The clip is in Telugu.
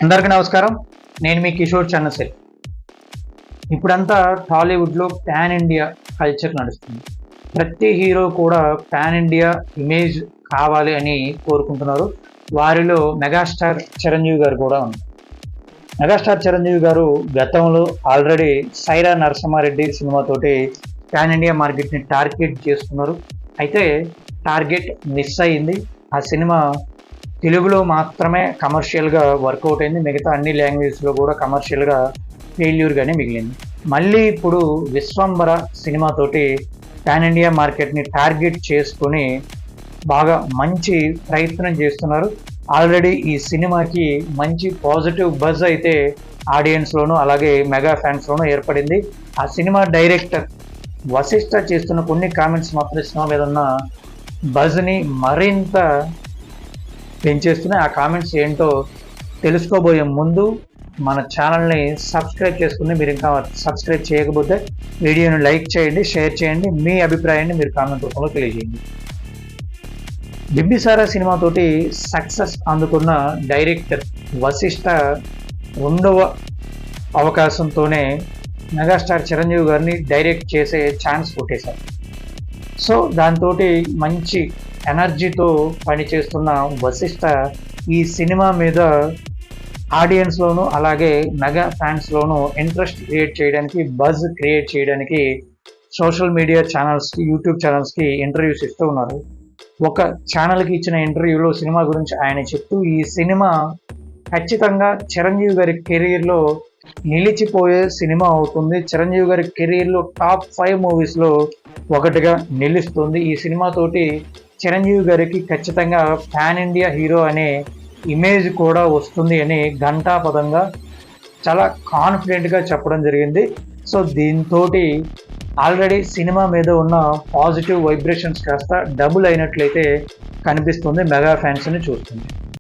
అందరికీ నమస్కారం. నేను మీ కిషోర్ చన్నసెల్. ఇప్పుడంతా టాలీవుడ్లో పాన్ ఇండియా కల్చర్ నడుస్తుంది. ప్రతి హీరో కూడా పాన్ ఇండియా ఇమేజ్ కావాలి అని కోరుకుంటున్నారు. వారిలో మెగాస్టార్ చిరంజీవి గారు కూడా ఉన్నారు. మెగాస్టార్ చిరంజీవి గారు గతంలో ఆల్రెడీ సైరా నరసింహారెడ్డి సినిమాతోటి పాన్ ఇండియా మార్కెట్ని టార్గెట్ చేసుకున్నారు. అయితే టార్గెట్ మిస్ అయింది. ఆ సినిమా తెలుగులో మాత్రమే కమర్షియల్గా వర్కౌట్ అయింది. మిగతా అన్ని లాంగ్వేజ్లో కూడా కమర్షియల్గా ఫెయిల్యూర్గానే మిగిలింది. మళ్ళీ ఇప్పుడు విశ్వంబర సినిమాతోటి పాన్ ఇండియా మార్కెట్ని టార్గెట్ చేసుకొని బాగా మంచి ప్రయత్నం చేస్తున్నారు. ఆల్రెడీ ఈ సినిమాకి మంచి పాజిటివ్ బజ్ అయితే ఆడియన్స్లోనూ అలాగే మెగా ఫ్యాన్స్లోనూ ఏర్పడింది. ఆ సినిమా డైరెక్టర్ వశిష్ఠ చేస్తున్న కొన్ని కామెంట్స్ మాత్రం సినిమా మీద ఉన్న బజ్ని మరింత పెంచేస్తున్నాయి. ఆ కామెంట్స్ ఏంటో తెలుసుకోబోయే ముందు మన ఛానల్ని సబ్స్క్రైబ్ చేసుకుని, మీరు ఇంకా సబ్స్క్రైబ్ చేయకపోతే వీడియోని లైక్ చేయండి, షేర్ చేయండి, మీ అభిప్రాయాన్ని మీరు కామెంట్ రూపంలో తెలియజేయండి. బింబిసారా సినిమాతోటి సక్సెస్ అందుకున్న డైరెక్టర్ వశిష్ఠ రెండవ అవకాశంతోనే మెగాస్టార్ చిరంజీవి గారిని డైరెక్ట్ చేసే ఛాన్స్ కొట్టేశారు. సో దాంతో మంచి ఎనర్జీతో పనిచేస్తున్న వశిష్ఠ ఈ సినిమా మీద ఆడియన్స్లోనూ అలాగే మెగా ఫ్యాన్స్లోనూ ఇంట్రెస్ట్ క్రియేట్ చేయడానికి, బజ్ క్రియేట్ చేయడానికి సోషల్ మీడియా ఛానల్స్కి, యూట్యూబ్ ఛానల్స్కి ఇంటర్వ్యూస్ ఇస్తూ ఉన్నారు. ఒక ఛానల్కి ఇచ్చిన ఇంటర్వ్యూలో సినిమా గురించి ఆయన చెప్తూ, ఈ సినిమా ఖచ్చితంగా చిరంజీవి గారి కెరీర్లో నిలిచిపోయే సినిమా అవుతుంది. చిరంజీవి గారి కెరీర్లో టాప్ 5 మూవీస్లో ఒకటిగా నిలుస్తుంది. ఈ సినిమాతోటి చిరంజీవి గారికి ఖచ్చితంగా పాన్ ఇండియా హీరో అనే ఇమేజ్ కూడా వస్తుంది అని ఘంటాపదంగా చాలా కాన్ఫిడెంట్గా చెప్పడం జరిగింది. సో దీంతో ఆల్రెడీ సినిమా మీద ఉన్న పాజిటివ్ వైబ్రేషన్స్ కాస్త డబుల్ అయినట్లయితే కనిపిస్తుంది, మెగా ఫ్యాన్స్ని చూస్తుంది.